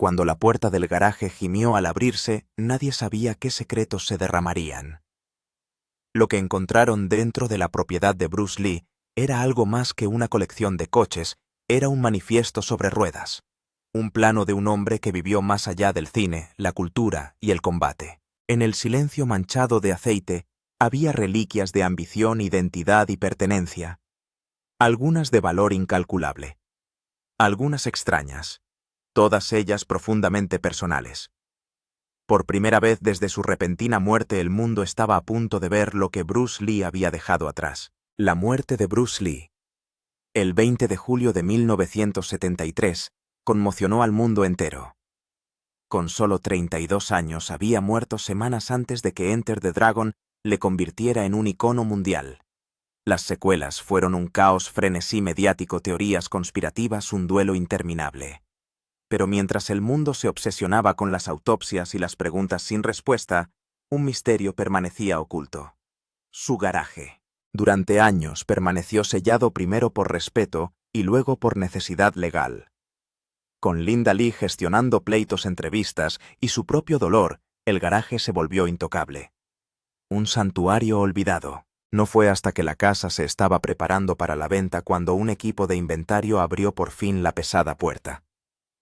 Cuando la puerta del garaje gimió al abrirse, nadie sabía qué secretos se derramarían. Lo que encontraron dentro de la propiedad de Bruce Lee era algo más que una colección de coches, era un manifiesto sobre ruedas. Un plano de un hombre que vivió más allá del cine, la cultura y el combate. En el silencio manchado de aceite había reliquias de ambición, identidad y pertenencia. Algunas de valor incalculable. Algunas extrañas. Todas ellas profundamente personales. Por primera vez desde su repentina muerte el mundo estaba a punto de ver lo que Bruce Lee había dejado atrás. La muerte de Bruce Lee. El 20 de julio de 1973 conmocionó al mundo entero. Con solo 32 años había muerto semanas antes de que Enter the Dragon le convirtiera en un icono mundial. Las secuelas fueron un caos, frenesí mediático, teorías conspirativas, un duelo interminable. Pero mientras el mundo se obsesionaba con las autopsias y las preguntas sin respuesta, un misterio permanecía oculto. Su garaje. Durante años permaneció sellado primero por respeto y luego por necesidad legal. Con Linda Lee gestionando pleitos, entrevistas y su propio dolor, el garaje se volvió intocable. Un santuario olvidado. No fue hasta que la casa se estaba preparando para la venta cuando un equipo de inventario abrió por fin la pesada puerta.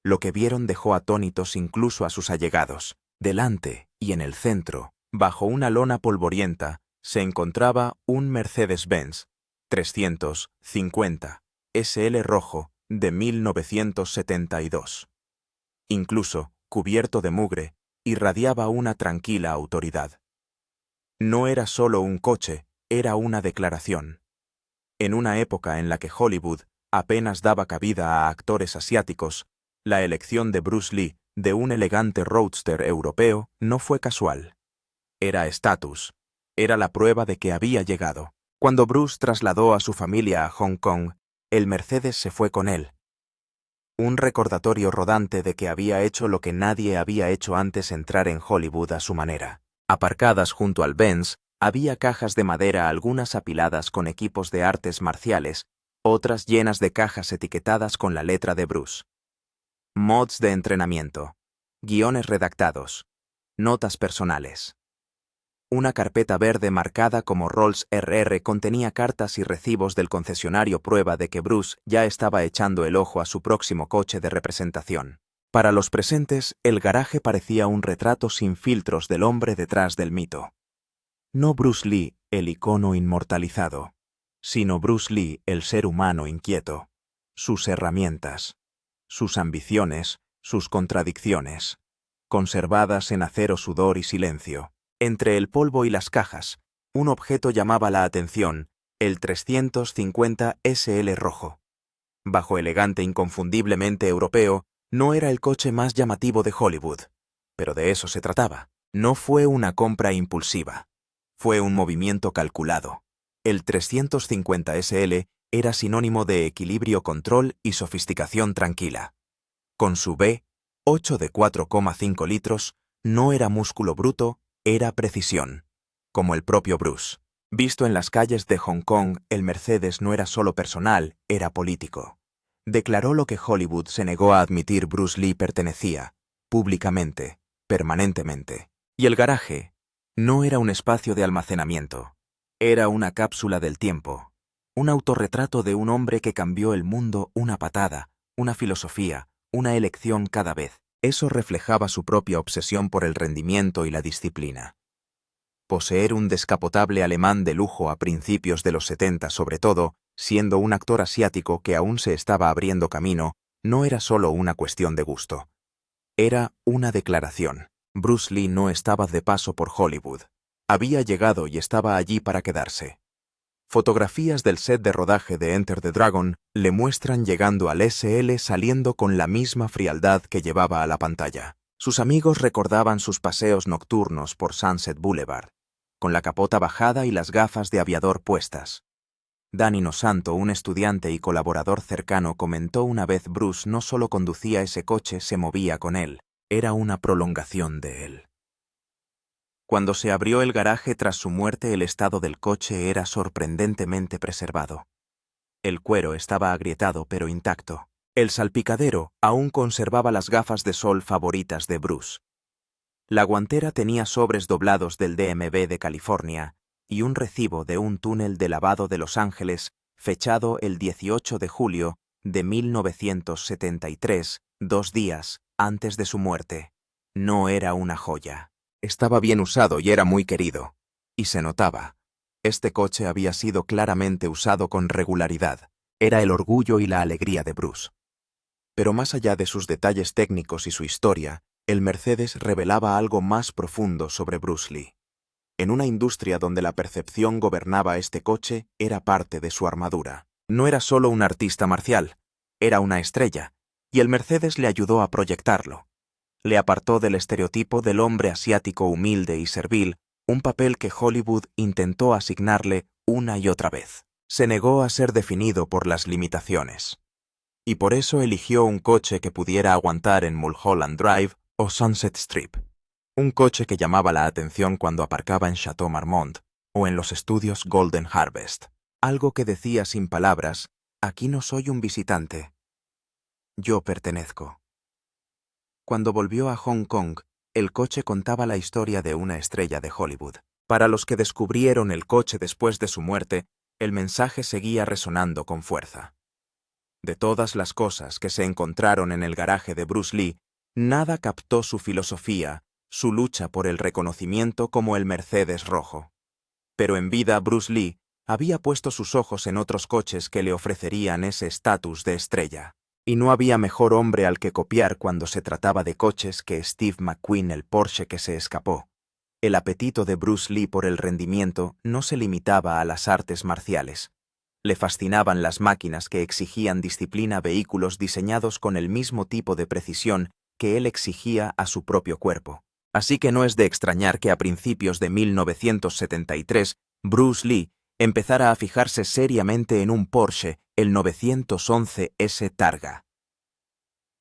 Lo que vieron dejó atónitos incluso a sus allegados. Delante y en el centro, bajo una lona polvorienta, se encontraba un Mercedes-Benz 350 SL rojo de 1972. Incluso, cubierto de mugre, irradiaba una tranquila autoridad. No era solo un coche, era una declaración. En una época en la que Hollywood apenas daba cabida a actores asiáticos, la elección de Bruce Lee de un elegante roadster europeo no fue casual. Era estatus. Era la prueba de que había llegado. Cuando Bruce trasladó a su familia a Hong Kong, el Mercedes se fue con él. Un recordatorio rodante de que había hecho lo que nadie había hecho antes: entrar en Hollywood a su manera. Aparcadas junto al Benz, había cajas de madera, algunas apiladas con equipos de artes marciales, otras llenas de cajas etiquetadas con la letra de Bruce. Mods de entrenamiento, guiones redactados, notas personales. Una carpeta verde marcada como Rolls RR contenía cartas y recibos del concesionario, prueba de que Bruce ya estaba echando el ojo a su próximo coche de representación. Para los presentes, el garaje parecía un retrato sin filtros del hombre detrás del mito. No Bruce Lee, el icono inmortalizado, sino Bruce Lee, el ser humano inquieto, sus herramientas, sus ambiciones, sus contradicciones, conservadas en acero, sudor y silencio. Entre el polvo y las cajas, un objeto llamaba la atención: el 350 SL rojo. Bajo elegante, inconfundiblemente europeo, no era el coche más llamativo de Hollywood, pero de eso se trataba. No fue una compra impulsiva. Fue un movimiento calculado. El 350 SL era sinónimo de equilibrio, control y sofisticación tranquila. Con su V8 de 4,5 litros, no era músculo bruto, era precisión. Como el propio Bruce. Visto en las calles de Hong Kong, el Mercedes no era solo personal, era político. Declaró lo que Hollywood se negó a admitir: Bruce Lee pertenecía, públicamente, permanentemente. Y el garaje no era un espacio de almacenamiento. Era una cápsula del tiempo. Un autorretrato de un hombre que cambió el mundo, una patada, una filosofía, una elección cada vez. Eso reflejaba su propia obsesión por el rendimiento y la disciplina. Poseer un descapotable alemán de lujo a principios de los 70, sobre todo, siendo un actor asiático que aún se estaba abriendo camino, no era solo una cuestión de gusto. Era una declaración. Bruce Lee no estaba de paso por Hollywood. Había llegado y estaba allí para quedarse. Fotografías del set de rodaje de Enter the Dragon le muestran llegando al SL saliendo con la misma frialdad que llevaba a la pantalla. Sus amigos recordaban sus paseos nocturnos por Sunset Boulevard, con la capota bajada y las gafas de aviador puestas. Danny Nosanto, un estudiante y colaborador cercano, comentó una vez: Bruce no solo conducía ese coche, se movía con él. Era una prolongación de él. Cuando se abrió el garaje tras su muerte, el estado del coche era sorprendentemente preservado. El cuero estaba agrietado pero intacto. El salpicadero aún conservaba las gafas de sol favoritas de Bruce. La guantera tenía sobres doblados del DMV de California y un recibo de un túnel de lavado de Los Ángeles fechado el 18 de julio de 1973, 2 días antes de su muerte. No era una joya. Estaba bien usado y era muy querido. Y se notaba. Este coche había sido claramente usado con regularidad. Era el orgullo y la alegría de Bruce. Pero más allá de sus detalles técnicos y su historia, el Mercedes revelaba algo más profundo sobre Bruce Lee. En una industria donde la percepción gobernaba, este coche era parte de su armadura. No era solo un artista marcial, era una estrella, y el Mercedes le ayudó a proyectarlo. Le apartó del estereotipo del hombre asiático humilde y servil, un papel que Hollywood intentó asignarle una y otra vez. Se negó a ser definido por las limitaciones. Y por eso eligió un coche que pudiera aguantar en Mulholland Drive o Sunset Strip. Un coche que llamaba la atención cuando aparcaba en Chateau Marmont o en los estudios Golden Harvest. Algo que decía sin palabras: aquí no soy un visitante. Yo pertenezco. Cuando volvió a Hong Kong, el coche contaba la historia de una estrella de Hollywood. Para los que descubrieron el coche después de su muerte, el mensaje seguía resonando con fuerza. De todas las cosas que se encontraron en el garaje de Bruce Lee, nada captó su filosofía, su lucha por el reconocimiento como el Mercedes rojo. Pero en vida, Bruce Lee había puesto sus ojos en otros coches que le ofrecerían ese estatus de estrella. Y no había mejor hombre al que copiar cuando se trataba de coches que Steve McQueen, el Porsche que se escapó. El apetito de Bruce Lee por el rendimiento no se limitaba a las artes marciales. Le fascinaban las máquinas que exigían disciplina, vehículos diseñados con el mismo tipo de precisión que él exigía a su propio cuerpo. Así que no es de extrañar que a principios de 1973, Bruce Lee empezara a fijarse seriamente en un Porsche, el 911 S Targa.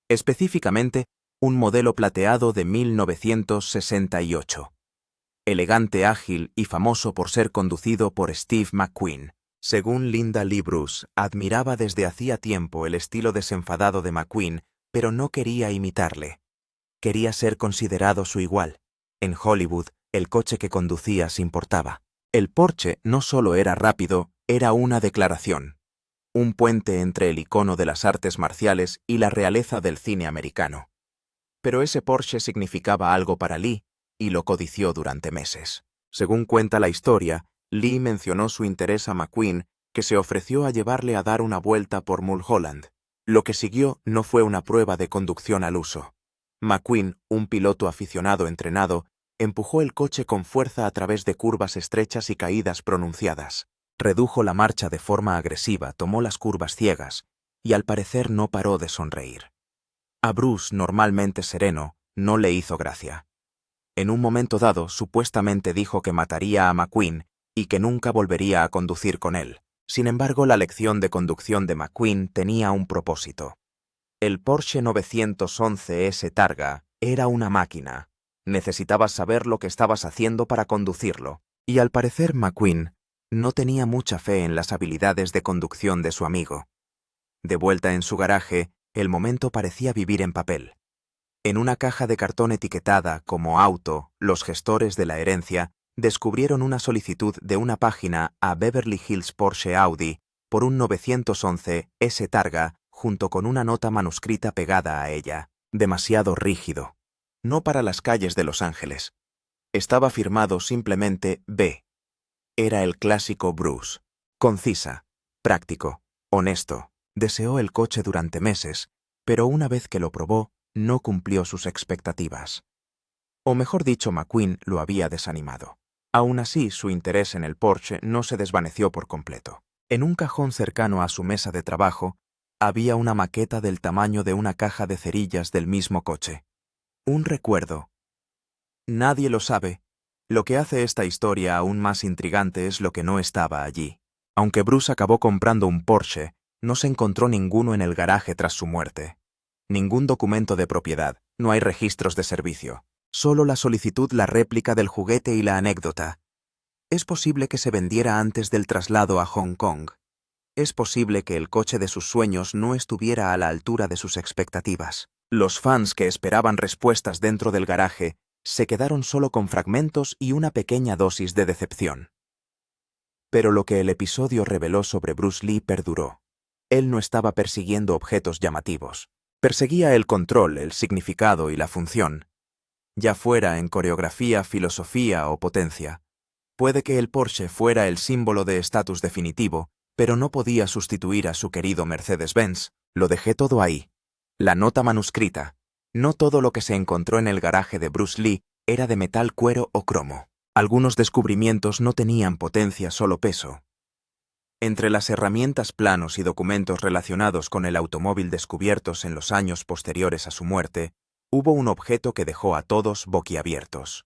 Específicamente, un modelo plateado de 1968. Elegante, ágil y famoso por ser conducido por Steve McQueen. Según Linda Lee, Bruce admiraba desde hacía tiempo el estilo desenfadado de McQueen, pero no quería imitarle. Quería ser considerado su igual. En Hollywood, el coche que conducía se importaba. El Porsche no solo era rápido, era una declaración. Un puente entre el icono de las artes marciales y la realeza del cine americano. Pero ese Porsche significaba algo para Lee, y lo codició durante meses. Según cuenta la historia, Lee mencionó su interés a McQueen, que se ofreció a llevarle a dar una vuelta por Mulholland. Lo que siguió no fue una prueba de conducción al uso. McQueen, un piloto aficionado entrenado, empujó el coche con fuerza a través de curvas estrechas y caídas pronunciadas. Redujo la marcha de forma agresiva, tomó las curvas ciegas, y al parecer no paró de sonreír. A Bruce, normalmente sereno, no le hizo gracia. En un momento dado, supuestamente dijo que mataría a McQueen y que nunca volvería a conducir con él. Sin embargo, la lección de conducción de McQueen tenía un propósito. El Porsche 911 S Targa era una máquina. Necesitabas saber lo que estabas haciendo para conducirlo. Y al parecer McQueen no tenía mucha fe en las habilidades de conducción de su amigo. De vuelta en su garaje, el momento parecía vivir en papel. En una caja de cartón etiquetada como auto, los gestores de la herencia descubrieron una solicitud de una página a Beverly Hills Porsche Audi por un 911 S Targa junto con una nota manuscrita pegada a ella. Demasiado rígido. No para las calles de Los Ángeles. Estaba firmado simplemente B. Era el clásico Bruce. Concisa, práctico, honesto. Deseó el coche durante meses, pero una vez que lo probó, no cumplió sus expectativas. O mejor dicho, McQueen lo había desanimado. Aún así, su interés en el Porsche no se desvaneció por completo. En un cajón cercano a su mesa de trabajo, había una maqueta del tamaño de una caja de cerillas del mismo coche. Un recuerdo. Nadie lo sabe. Lo que hace esta historia aún más intrigante es lo que no estaba allí. Aunque Bruce acabó comprando un Porsche, no se encontró ninguno en el garaje tras su muerte. Ningún documento de propiedad, no hay registros de servicio. Solo la solicitud, la réplica del juguete y la anécdota. Es posible que se vendiera antes del traslado a Hong Kong. es posible que el coche de sus sueños no estuviera a la altura de sus expectativas. Los fans que esperaban respuestas dentro del garaje se quedaron solo con fragmentos y una pequeña dosis de decepción. Pero lo que el episodio reveló sobre Bruce Lee perduró. Él no estaba persiguiendo objetos llamativos. Perseguía el control, el significado y la función. Ya fuera en coreografía, filosofía o potencia. Puede que el Porsche fuera el símbolo de estatus definitivo, pero no podía sustituir a su querido Mercedes-Benz. Lo dejé todo ahí. La nota manuscrita. No todo lo que se encontró en el garaje de Bruce Lee era de metal, cuero o cromo. Algunos descubrimientos no tenían potencia, solo peso. Entre las herramientas, planos y documentos relacionados con el automóvil descubiertos en los años posteriores a su muerte, hubo un objeto que dejó a todos boquiabiertos.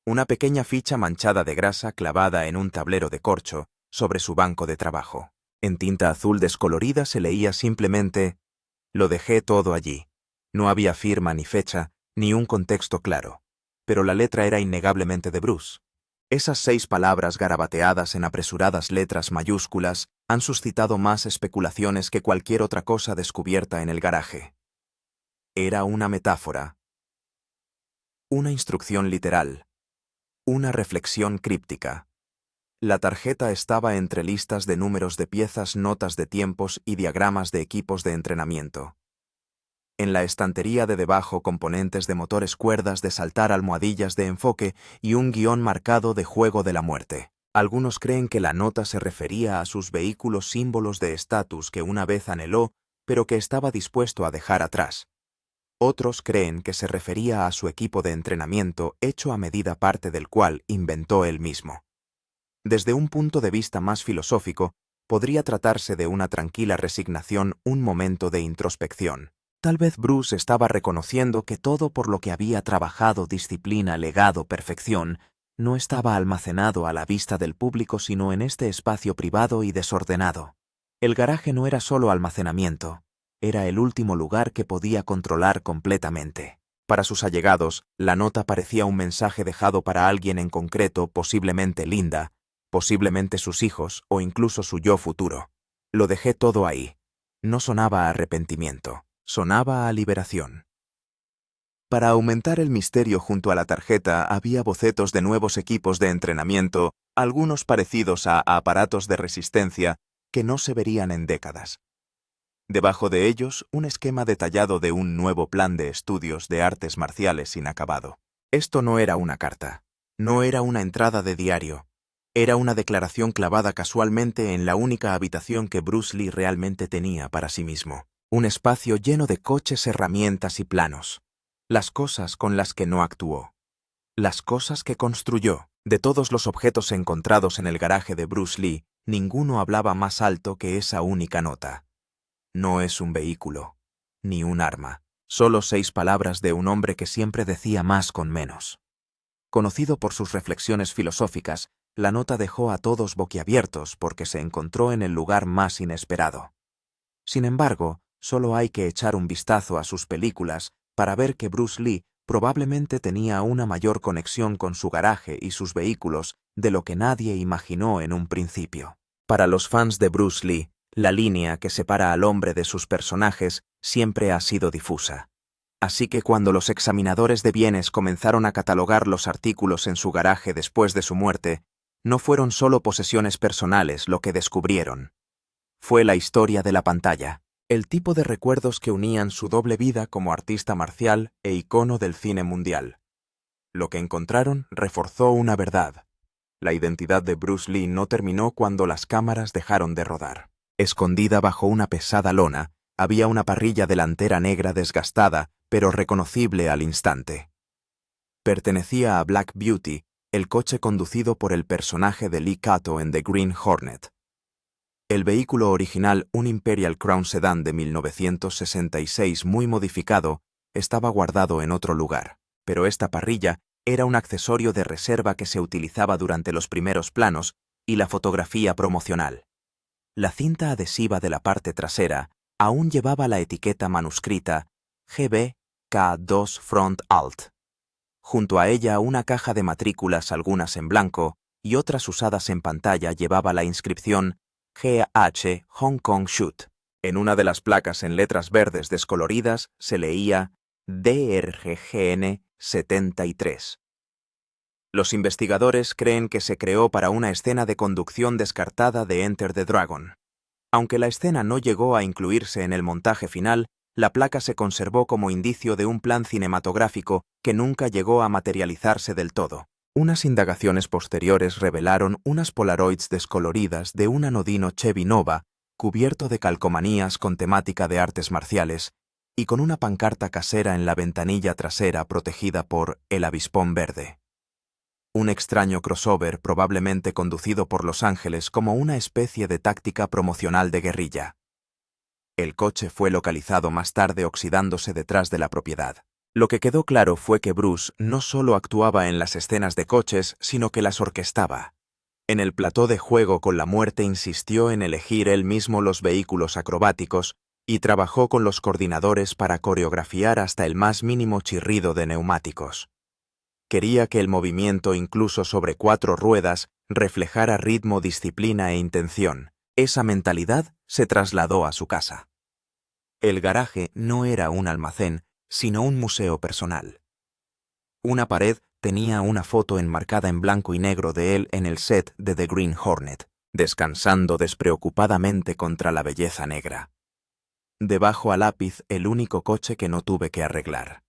Una pequeña ficha manchada de grasa clavada en un tablero de corcho sobre su banco de trabajo. En tinta azul descolorida se leía simplemente: «Lo dejé todo allí». No había firma ni fecha, ni un contexto claro. Pero la letra era innegablemente de Bruce. Esas 6 palabras garabateadas en apresuradas letras mayúsculas han suscitado más especulaciones que cualquier otra cosa descubierta en el garaje. Era una metáfora, una instrucción literal, una reflexión críptica. La tarjeta estaba entre listas de números de piezas, notas de tiempos y diagramas de equipos de entrenamiento. En la estantería de debajo, componentes de motores, cuerdas de saltar, almohadillas de enfoque y un guión marcado de Juego de la Muerte. Algunos creen que la nota se refería a sus vehículos, símbolos de estatus que una vez anheló, pero que estaba dispuesto a dejar atrás. Otros creen que se refería a su equipo de entrenamiento hecho a medida, parte del cual inventó él mismo. Desde un punto de vista más filosófico, podría tratarse de una tranquila resignación, un momento de introspección. Tal vez Bruce estaba reconociendo que todo por lo que había trabajado, disciplina, legado, perfección, no estaba almacenado a la vista del público sino en este espacio privado y desordenado. El garaje no era solo almacenamiento, era el último lugar que podía controlar completamente. Para sus allegados, la nota parecía un mensaje dejado para alguien en concreto, posiblemente Linda, posiblemente sus hijos o incluso su yo futuro. Lo dejé todo ahí. No sonaba a arrepentimiento. Sonaba a liberación. Para aumentar el misterio, junto a la tarjeta había bocetos de nuevos equipos de entrenamiento, algunos parecidos a aparatos de resistencia que no se verían en décadas. Debajo de ellos, un esquema detallado de un nuevo plan de estudios de artes marciales inacabado. Esto no era una carta, no era una entrada de diario, era una declaración clavada casualmente en la única habitación que Bruce Lee realmente tenía para sí mismo. Un espacio lleno de coches, herramientas y planos. Las cosas con las que no actuó. Las cosas que construyó. De todos los objetos encontrados en el garaje de Bruce Lee, ninguno hablaba más alto que esa única nota. No es un vehículo, ni un arma. Solo 6 palabras de un hombre que siempre decía más con menos. Conocido por sus reflexiones filosóficas, la nota dejó a todos boquiabiertos porque se encontró en el lugar más inesperado. Sin embargo, solo hay que echar un vistazo a sus películas para ver que Bruce Lee probablemente tenía una mayor conexión con su garaje y sus vehículos de lo que nadie imaginó en un principio. Para los fans de Bruce Lee, la línea que separa al hombre de sus personajes siempre ha sido difusa. Así que cuando los examinadores de bienes comenzaron a catalogar los artículos en su garaje después de su muerte, no fueron solo posesiones personales lo que descubrieron. Fue la historia de la pantalla, el tipo de recuerdos que unían su doble vida como artista marcial e icono del cine mundial. Lo que encontraron reforzó una verdad. La identidad de Bruce Lee no terminó cuando las cámaras dejaron de rodar. Escondida bajo una pesada lona, había una parrilla delantera negra desgastada, pero reconocible al instante. Pertenecía a Black Beauty, el coche conducido por el personaje de Lee Kato en The Green Hornet. El vehículo original, un Imperial Crown Sedan de 1966 muy modificado, estaba guardado en otro lugar, pero esta parrilla era un accesorio de reserva que se utilizaba durante los primeros planos y la fotografía promocional. La cinta adhesiva de la parte trasera aún llevaba la etiqueta manuscrita GB-K2 Front Alt. Junto a ella una caja de matrículas, algunas en blanco y otras usadas en pantalla, llevaba la inscripción GH Hong Kong Shoot. En una de las placas en letras verdes descoloridas se leía DRGGN 73. Los investigadores creen que se creó para una escena de conducción descartada de Enter the Dragon. Aunque la escena no llegó a incluirse en el montaje final, la placa se conservó como indicio de un plan cinematográfico que nunca llegó a materializarse del todo. Unas indagaciones posteriores revelaron unas Polaroids descoloridas de un anodino Chevy Nova cubierto de calcomanías con temática de artes marciales y con una pancarta casera en la ventanilla trasera protegida por el avispón verde. Un extraño crossover probablemente conducido por Los Ángeles como una especie de táctica promocional de guerrilla. El coche fue localizado más tarde oxidándose detrás de la propiedad. Lo que quedó claro fue que Bruce no solo actuaba en las escenas de coches, sino que las orquestaba. En el plató de juego con la muerte insistió en elegir él mismo los vehículos acrobáticos y trabajó con los coordinadores para coreografiar hasta el más mínimo chirrido de neumáticos. Quería que el movimiento, incluso sobre 4 ruedas, reflejara ritmo, disciplina e intención. Esa mentalidad se trasladó a su casa. El garaje no era un almacén, sino un museo personal. Una pared tenía una foto enmarcada en blanco y negro de él en el set de The Green Hornet, descansando despreocupadamente contra la belleza negra. Debajo a lápiz el único coche que no tuve que arreglar.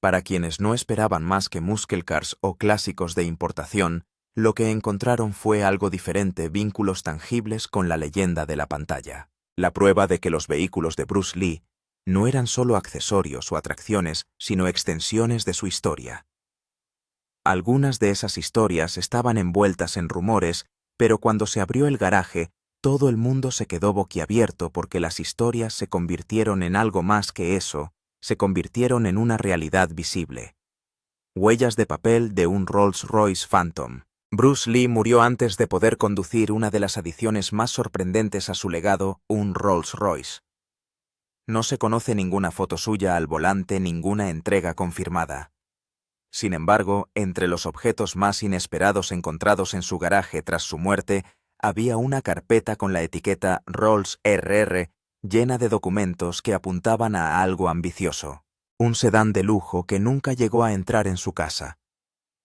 Para quienes no esperaban más que muscle cars o clásicos de importación, lo que encontraron fue algo diferente, vínculos tangibles con la leyenda de la pantalla. La prueba de que los vehículos de Bruce Lee no eran solo accesorios o atracciones, sino extensiones de su historia. Algunas de esas historias estaban envueltas en rumores, pero cuando se abrió el garaje, todo el mundo se quedó boquiabierto porque las historias se convirtieron en algo más que eso, se convirtieron en una realidad visible. Huellas de papel de un Rolls-Royce Phantom. Bruce Lee murió antes de poder conducir una de las adiciones más sorprendentes a su legado, un Rolls-Royce. No se conoce ninguna foto suya al volante, ninguna entrega confirmada. Sin embargo, entre los objetos más inesperados encontrados en su garaje tras su muerte, había una carpeta con la etiqueta Rolls RR llena de documentos que apuntaban a algo ambicioso. Un sedán de lujo que nunca llegó a entrar en su casa.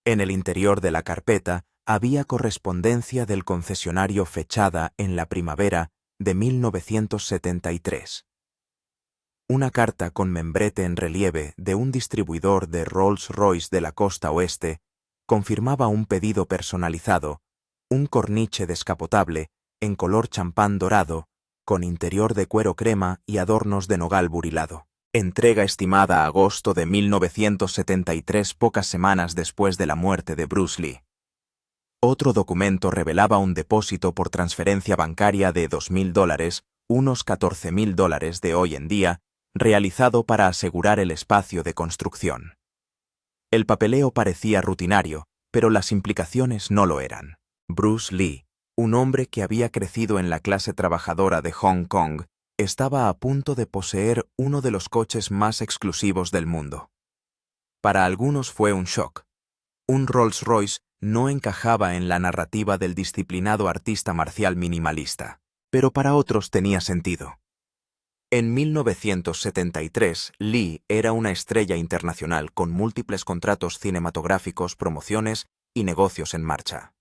En el interior de la carpeta había correspondencia del concesionario fechada en la primavera de 1973. Una carta con membrete en relieve de un distribuidor de Rolls-Royce de la costa oeste confirmaba un pedido personalizado, un corniche descapotable en color champán dorado, con interior de cuero crema y adornos de nogal burilado. Entrega estimada a agosto de 1973, pocas semanas después de la muerte de Bruce Lee. Otro documento revelaba un depósito por transferencia bancaria de $2.000, unos $14.000 de hoy en día, realizado para asegurar el espacio de construcción. El papeleo parecía rutinario, pero las implicaciones no lo eran. Bruce Lee, un hombre que había crecido en la clase trabajadora de Hong Kong, estaba a punto de poseer uno de los coches más exclusivos del mundo. Para algunos fue un shock. Un Rolls-Royce no encajaba en la narrativa del disciplinado artista marcial minimalista, pero para otros tenía sentido. En 1973, Lee era una estrella internacional con múltiples contratos cinematográficos, promociones y negocios en marcha.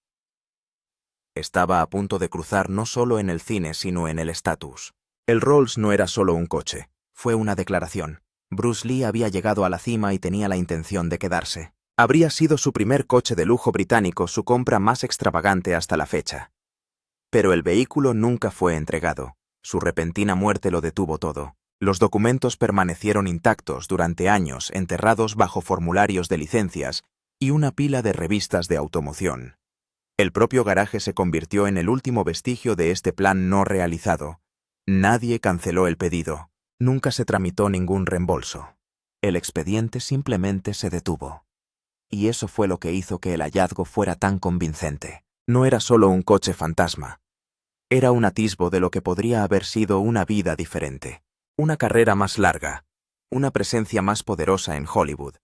Estaba a punto de cruzar no solo en el cine, sino en el estatus. El Rolls no era solo un coche, fue una declaración. Bruce Lee había llegado a la cima y tenía la intención de quedarse. Habría sido su primer coche de lujo británico, su compra más extravagante hasta la fecha. Pero el vehículo nunca fue entregado. Su repentina muerte lo detuvo todo. Los documentos permanecieron intactos durante años, enterrados bajo formularios de licencias y una pila de revistas de automoción. El propio garaje se convirtió en el último vestigio de este plan no realizado. Nadie canceló el pedido. Nunca se tramitó ningún reembolso. El expediente simplemente se detuvo. Y eso fue lo que hizo que el hallazgo fuera tan convincente. No era solo un coche fantasma. Era un atisbo de lo que podría haber sido una vida diferente. Una carrera más larga. Una presencia más poderosa en Hollywood.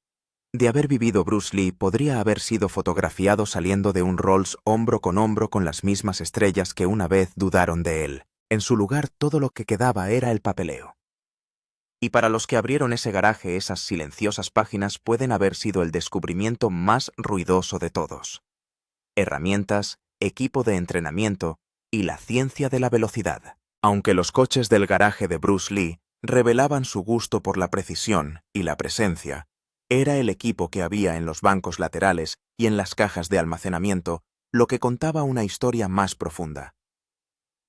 De haber vivido Bruce Lee, podría haber sido fotografiado saliendo de un Rolls hombro con las mismas estrellas que una vez dudaron de él. En su lugar, todo lo que quedaba era el papeleo. Y para los que abrieron ese garaje, esas silenciosas páginas pueden haber sido el descubrimiento más ruidoso de todos. Herramientas, equipo de entrenamiento y la ciencia de la velocidad. Aunque los coches del garaje de Bruce Lee revelaban su gusto por la precisión y la presencia, era el equipo que había en los bancos laterales y en las cajas de almacenamiento lo que contaba una historia más profunda.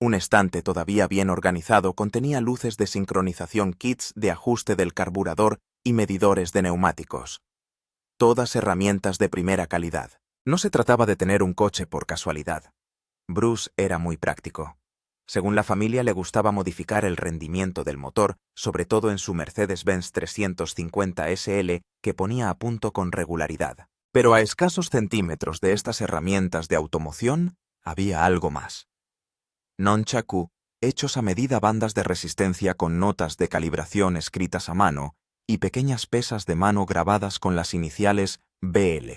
Un estante todavía bien organizado contenía luces de sincronización, kits de ajuste del carburador y medidores de neumáticos. Todas herramientas de primera calidad. No se trataba de tener un coche por casualidad. Bruce era muy práctico. Según la familia, le gustaba modificar el rendimiento del motor, sobre todo en su Mercedes-Benz 350 SL, que ponía a punto con regularidad. Pero a escasos centímetros de estas herramientas de automoción había algo más. Nonchaku, hechos a medida, bandas de resistencia con notas de calibración escritas a mano y pequeñas pesas de mano grabadas con las iniciales BL.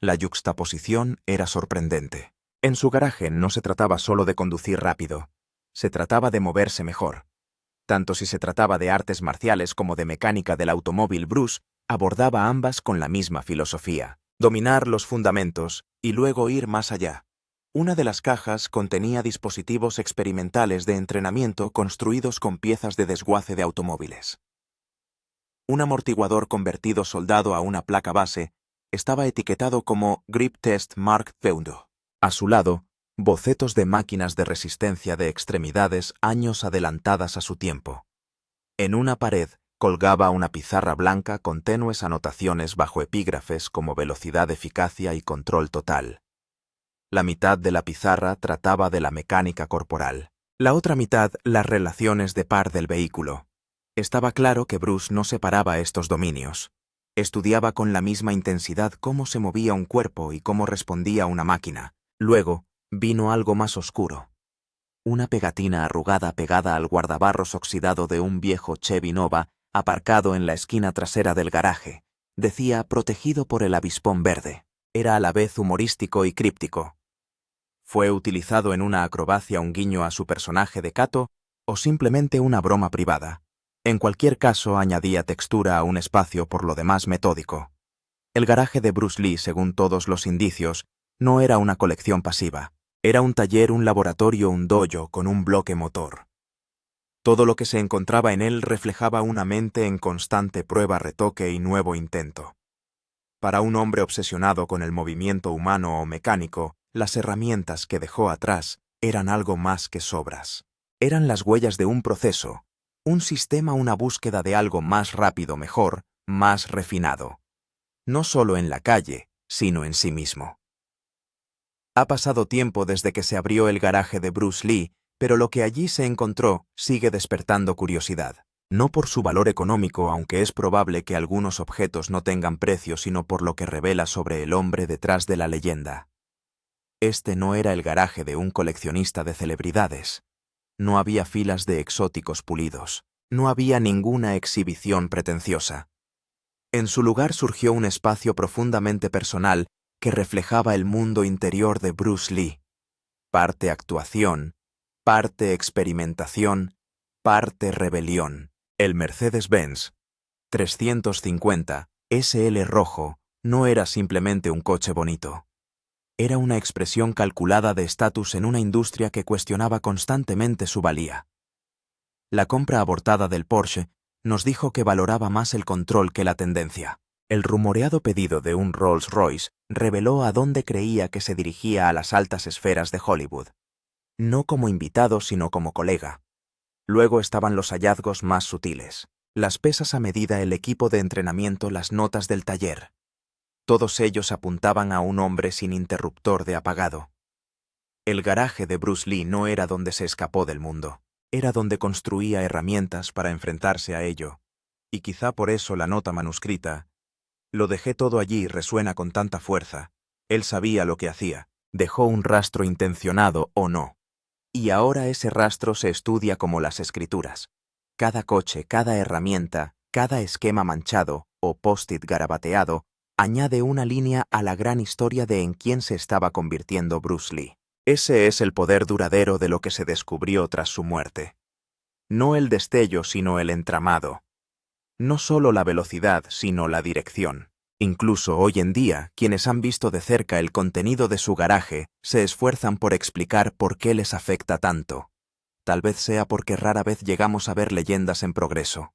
La yuxtaposición era sorprendente. En su garaje no se trataba solo de conducir rápido, se trataba de moverse mejor. Tanto si se trataba de artes marciales como de mecánica del automóvil, Bruce abordaba ambas con la misma filosofía: dominar los fundamentos y luego ir más allá. Una de las cajas contenía dispositivos experimentales de entrenamiento construidos con piezas de desguace de automóviles. Un amortiguador convertido soldado a una placa base estaba etiquetado como Grip Test Mark II. A su lado, bocetos de máquinas de resistencia de extremidades años adelantadas a su tiempo. En una pared colgaba una pizarra blanca con tenues anotaciones bajo epígrafes como velocidad, eficacia y control total. La mitad de la pizarra trataba de la mecánica corporal, la otra mitad las relaciones de par del vehículo. Estaba claro que Bruce no separaba estos dominios. Estudiaba con la misma intensidad cómo se movía un cuerpo y cómo respondía una máquina. Luego vino algo más oscuro. Una pegatina arrugada pegada al guardabarros oxidado de un viejo Chevy Nova aparcado en la esquina trasera del garaje. Decía protegido por el avispón verde. Era a la vez humorístico y críptico. ¿Fue utilizado en una acrobacia, un guiño a su personaje de Kato o simplemente una broma privada? En cualquier caso, añadía textura a un espacio por lo demás metódico. El garaje de Bruce Lee, según todos los indicios, no era una colección pasiva. Era un taller, un laboratorio, un dojo con un bloque motor. Todo lo que se encontraba en él reflejaba una mente en constante prueba, retoque y nuevo intento. Para un hombre obsesionado con el movimiento humano o mecánico, las herramientas que dejó atrás eran algo más que sobras. Eran las huellas de un proceso, un sistema, una búsqueda de algo más rápido, mejor, más refinado. No solo en la calle, sino en sí mismo. Ha pasado tiempo desde que se abrió el garaje de Bruce Lee, pero lo que allí se encontró sigue despertando curiosidad. No por su valor económico, aunque es probable que algunos objetos no tengan precio, sino por lo que revela sobre el hombre detrás de la leyenda. Este no era el garaje de un coleccionista de celebridades. No había filas de exóticos pulidos. No había ninguna exhibición pretenciosa. En su lugar surgió un espacio profundamente personal que reflejaba el mundo interior de Bruce Lee. Parte actuación, parte experimentación, parte rebelión. El Mercedes-Benz 350 SL rojo no era simplemente un coche bonito. Era una expresión calculada de estatus en una industria que cuestionaba constantemente su valía. La compra abortada del Porsche nos dijo que valoraba más el control que la tendencia. El rumoreado pedido de un Rolls-Royce reveló a dónde creía que se dirigía a las altas esferas de Hollywood. No como invitado, sino como colega. Luego estaban los hallazgos más sutiles. Las pesas a medida, el equipo de entrenamiento, las notas del taller. Todos ellos apuntaban a un hombre sin interruptor de apagado. El garaje de Bruce Lee no era donde se escapó del mundo. Era donde construía herramientas para enfrentarse a ello. Y quizá por eso la nota manuscrita: lo dejé todo allí, resuena con tanta fuerza. Él sabía lo que hacía. Dejó un rastro intencionado o no. Y ahora ese rastro se estudia como las escrituras. Cada coche, cada herramienta, cada esquema manchado, o post-it garabateado, añade una línea a la gran historia de en quién se estaba convirtiendo Bruce Lee. Ese es el poder duradero de lo que se descubrió tras su muerte. No el destello, sino el entramado. No solo la velocidad, sino la dirección. Incluso hoy en día, quienes han visto de cerca el contenido de su garaje se esfuerzan por explicar por qué les afecta tanto. Tal vez sea porque rara vez llegamos a ver leyendas en progreso.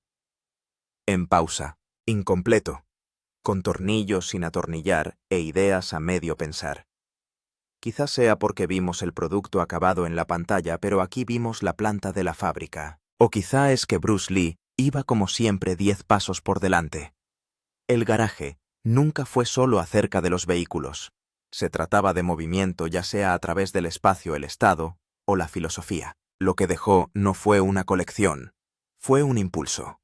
En pausa, incompleto, con tornillos sin atornillar e ideas a medio pensar. Quizás sea porque vimos el producto acabado en la pantalla, pero aquí vimos la planta de la fábrica. O quizá es que Bruce Lee iba como siempre 10 pasos por delante. El garaje nunca fue solo acerca de los vehículos. Se trataba de movimiento, ya sea a través del espacio, el estado o la filosofía. Lo que dejó no fue una colección, fue un impulso.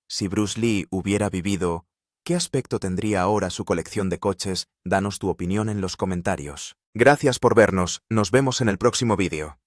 Si Bruce Lee hubiera vivido, ¿qué aspecto tendría ahora su colección de coches? Danos tu opinión en los comentarios. Gracias por vernos, nos vemos en el próximo vídeo.